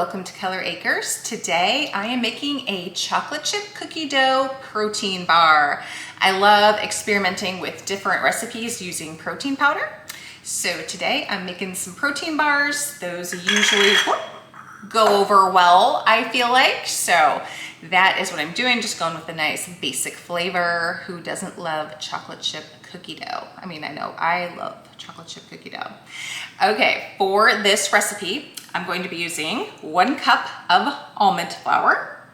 welcome to Color Acres. Today I am making a chocolate chip cookie dough protein bar. I love experimenting with different recipes using protein powder. So today I'm making some protein bars. Those usually go over well, I feel like. So that is what I'm doing, just going with a nice basic flavor. Who doesn't love chocolate chip cookie dough? I mean, I know I love chocolate chip cookie dough. Okay, for this recipe, I'm going to be using 1 cup of almond flour.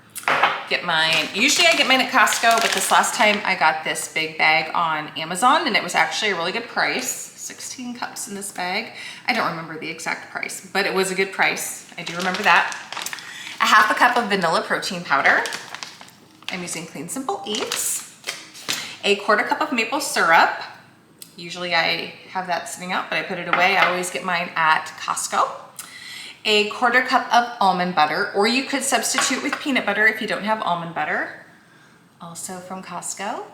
Usually I get mine at Costco, but this last time I got this big bag on Amazon and it was actually a really good price. 16 cups in this bag. I don't remember the exact price, but it was a good price. I do remember that. A 1/2 cup of vanilla protein powder. I'm using Clean Simple Eats. A 1/4 cup of maple syrup. Usually I have that sitting out, but I put it away. I always get mine at Costco. A 1/4 cup of almond butter, or you could substitute with peanut butter if you don't have almond butter. Also from Costco.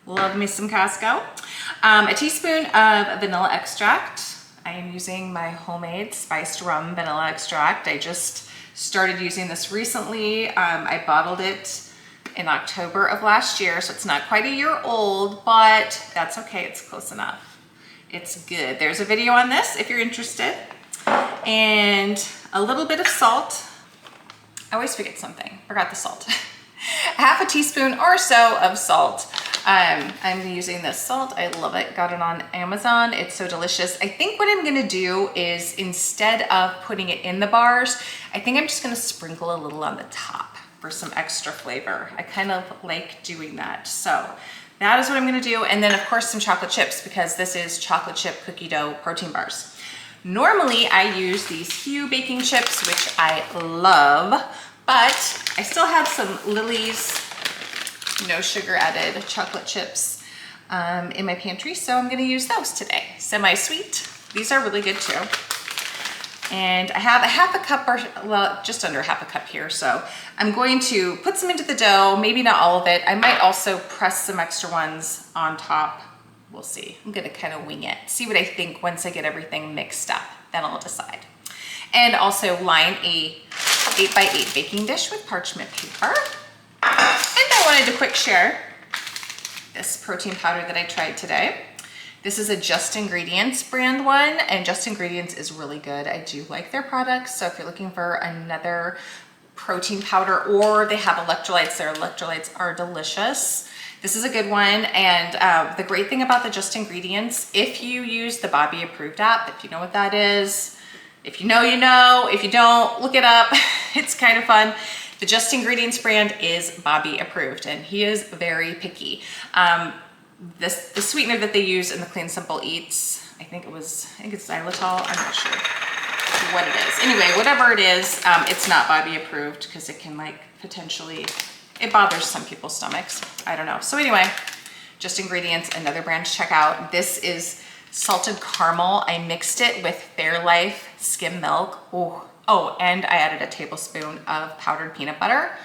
Love me some Costco. A teaspoon of vanilla extract. I am using my homemade spiced rum vanilla extract. I just started using this recently. I bottled it in October of last year, so it's not quite a year old, but that's okay, it's close enough. It's good. There's a video on this if you're interested. And a little bit of salt. I always forget something, forgot the salt. 1/2 teaspoon or so of salt. I'm using this salt, I love it, got it on Amazon, it's so delicious. I think what I'm gonna do is, instead of putting it in the bars, I think I'm just gonna sprinkle a little on the top for some extra flavor. I kind of like doing that. So that is what I'm gonna do. And then of course some chocolate chips, because this is chocolate chip cookie dough protein bars. Normally I use these Hue baking chips, which I love, but I still have some Lily's no sugar added chocolate chips in my pantry, so I'm gonna use those today. Semi-sweet. These are really good too. And I have a 1/2 cup, or well, just under 1/2 cup here, so I'm going to put some into the dough, maybe not all of it. I might also press some extra ones on top. We'll see. I'm gonna kind of wing it, see what I think once I get everything mixed up, then I'll decide. And also line a 8x8 baking dish with parchment paper. And I wanted to quick share this protein powder that I tried today. This is a Just Ingredients brand one, and Just Ingredients is really good. I do like their products, so if you're looking for another protein powder, or they have electrolytes, their electrolytes are delicious. This is a good one, and the great thing about the Just Ingredients, if you use the Bobby Approved app, if you know what that is, if you know, you know. If you don't, look it up. It's kind of fun. The Just Ingredients brand is Bobby approved, and he is very picky. The sweetener that they use in the Clean Simple Eats, I think it's xylitol, I'm not sure what it is. Anyway, whatever it is, it's not Bobby approved because it can potentially, it bothers some people's stomachs. I don't know. So anyway, Just Ingredients, another brand to check out. This is salted caramel. I mixed it with Fairlife skim milk. Ooh. Oh, and I added a tablespoon of powdered peanut butter.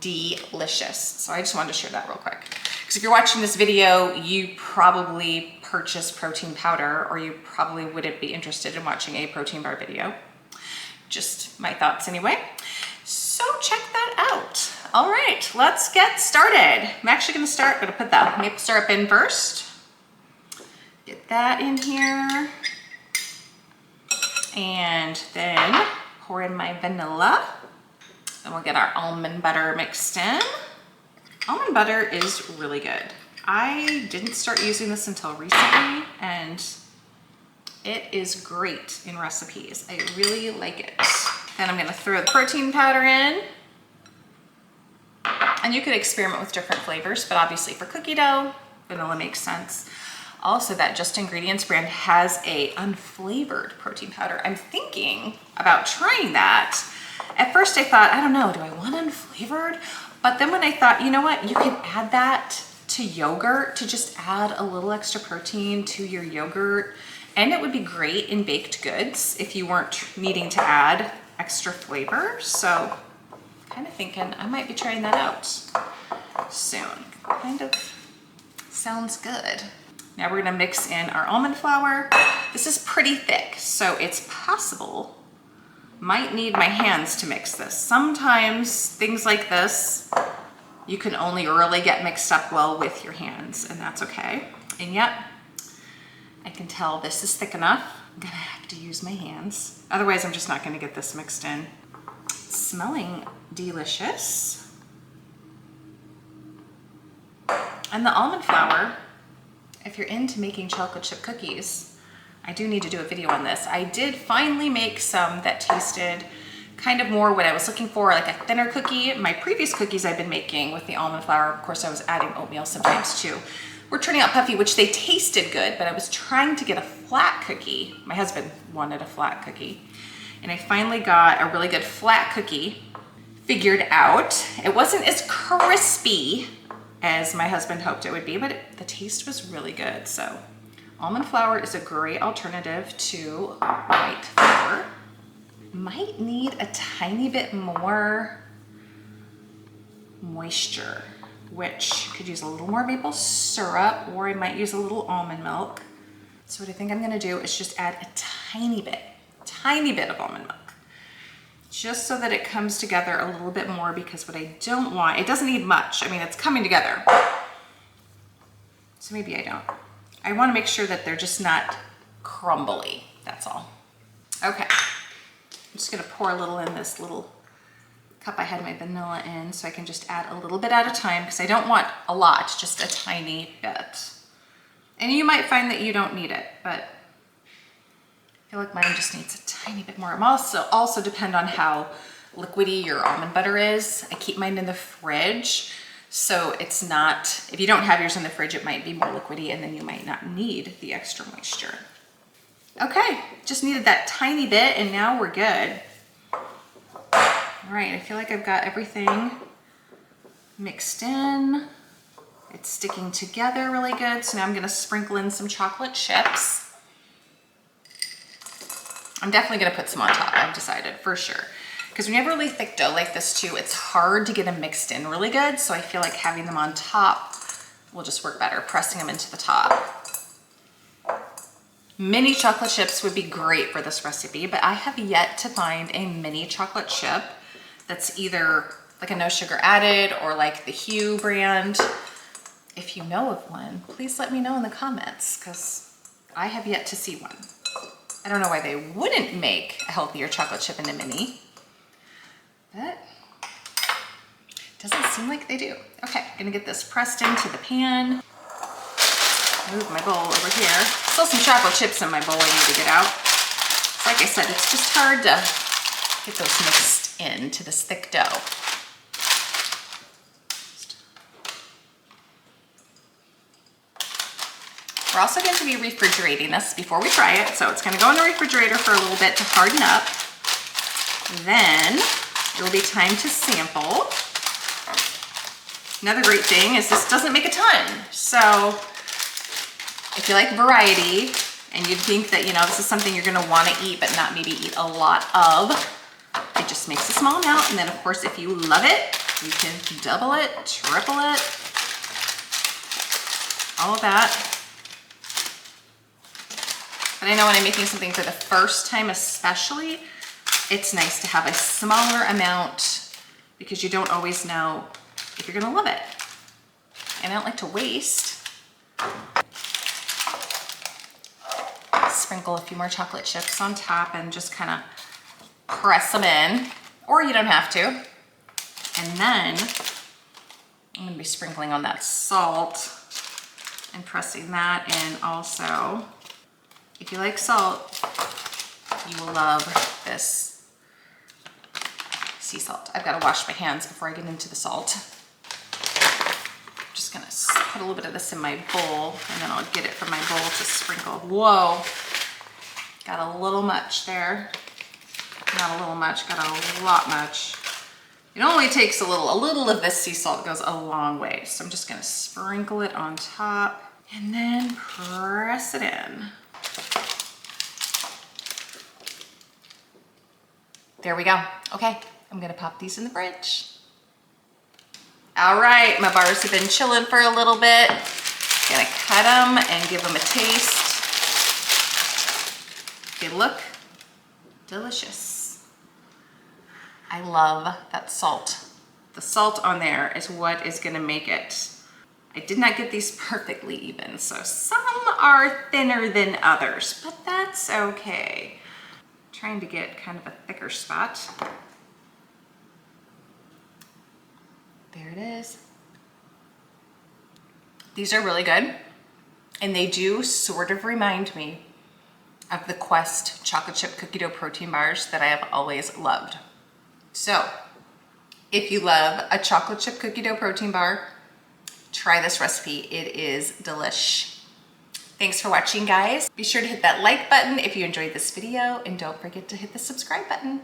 Delicious. So I just wanted to share that real quick. Because if you're watching this video, you probably purchased protein powder, or you probably wouldn't be interested in watching a protein bar video. Just my thoughts anyway. So check that out. All right, let's get started. I'm actually gonna put the maple syrup in first. Get that in here. And then pour in my vanilla. Then we'll get our almond butter mixed in. Almond butter is really good. I didn't start using this until recently, and it is great in recipes. I really like it. Then I'm gonna throw the protein powder in. And you could experiment with different flavors, but obviously for cookie dough, vanilla makes sense. Also, that Just Ingredients brand has a unflavored protein powder. I'm thinking about trying that. At first I thought, I don't know, do I want unflavored? But then when I thought, you know what, you could add that to yogurt to just add a little extra protein to your yogurt. And it would be great in baked goods if you weren't needing to add extra flavor. So kind of thinking I might be trying that out soon. Kind of sounds good. Now we're gonna mix in our almond flour. This is pretty thick, so it's possible might need my hands to mix this. Sometimes things like this, you can only really get mixed up well with your hands, and that's okay. And yet, I can tell this is thick enough. I'm gonna have to use my hands. Otherwise, I'm just not gonna get this mixed in. It's smelling delicious. And the almond flour, if you're into making chocolate chip cookies, I do need to do a video on this. I did finally make some that tasted kind of more what I was looking for, like a thinner cookie. My previous cookies I've been making with the almond flour, of course I was adding oatmeal sometimes too, were turning out puffy, which they tasted good, but I was trying to get a flat cookie. My husband wanted a flat cookie. And I finally got a really good flat cookie figured out. It wasn't as crispy as my husband hoped it would be, but the taste was really good. So almond flour is a great alternative to white flour. Might need a tiny bit more moisture, which could use a little more maple syrup, or I might use a little almond milk. So what I think I'm gonna do is just add a tiny bit of almond milk, just so that it comes together a little bit more, because what I don't want, it doesn't need much. I mean, it's coming together. So maybe I don't. I wanna make sure that they're just not crumbly, that's all. Okay, I'm just gonna pour a little in this little cup I had my vanilla in, so I can just add a little bit at a time, because I don't want a lot, just a tiny bit. And you might find that you don't need it, but I feel like mine just needs a tiny bit more. It also depend on how liquidy your almond butter is. I keep mine in the fridge, so it's not, if you don't have yours in the fridge, it might be more liquidy, and then you might not need the extra moisture. Okay, just needed that tiny bit, and now we're good. All right, I feel like I've got everything mixed in. It's sticking together really good. So now I'm gonna sprinkle in some chocolate chips. I'm definitely gonna put some on top, I've decided, for sure. Because when you have really thick dough like this too, it's hard to get them mixed in really good. So I feel like having them on top will just work better, pressing them into the top. Mini chocolate chips would be great for this recipe, but I have yet to find a mini chocolate chip that's either like a no sugar added or like the Hue brand. If you know of one, please let me know in the comments, because I have yet to see one. I don't know why they wouldn't make a healthier chocolate chip in a mini, but it doesn't seem like they do. Okay, I'm gonna get this pressed into the pan. Move my bowl over here. Still some chocolate chips in my bowl I need to get out. Like I said, it's just hard to get those mixed into this thick dough. We're also going to be refrigerating this before we fry it, so it's going to go in the refrigerator for a little bit to harden up. Then it will be time to sample. Another great thing is this doesn't make a ton, so if you like variety and you think that, you know, this is something you're gonna wanna eat but not maybe eat a lot of, it just makes a small amount. And then of course, if you love it, you can double it, triple it, all of that. But I know when I'm making something for the first time especially, it's nice to have a smaller amount, because you don't always know if you're gonna love it. And I don't like to waste. Sprinkle a few more chocolate chips on top and just kind of press them in, or you don't have to. And then I'm gonna be sprinkling on that salt and pressing that in also. If you like salt, you will love this sea salt. I've got to wash my hands before I get into the salt. I'm just gonna put a little bit of this in my bowl, and then I'll get it from my bowl to sprinkle. Whoa, got a little much there. Not a little much, got a lot much. It only takes a little of this sea salt goes a long way. So I'm just gonna sprinkle it on top and then press it in. There we go. Okay, I'm gonna pop these in the fridge. All right, my bars have been chilling for a little bit. Gonna cut them and give them a taste. They look delicious. I love that salt. The salt on there is what is gonna make it. I did not get these perfectly even, so some are thinner than others, but that's okay. Trying to get kind of a thicker spot. There it is. These are really good, and they do sort of remind me of the Quest chocolate chip cookie dough protein bars that I have always loved. So if you love a chocolate chip cookie dough protein bar, try this recipe. It is delish. Thanks for watching, guys. Be sure to hit that like button if you enjoyed this video, and don't forget to hit the subscribe button.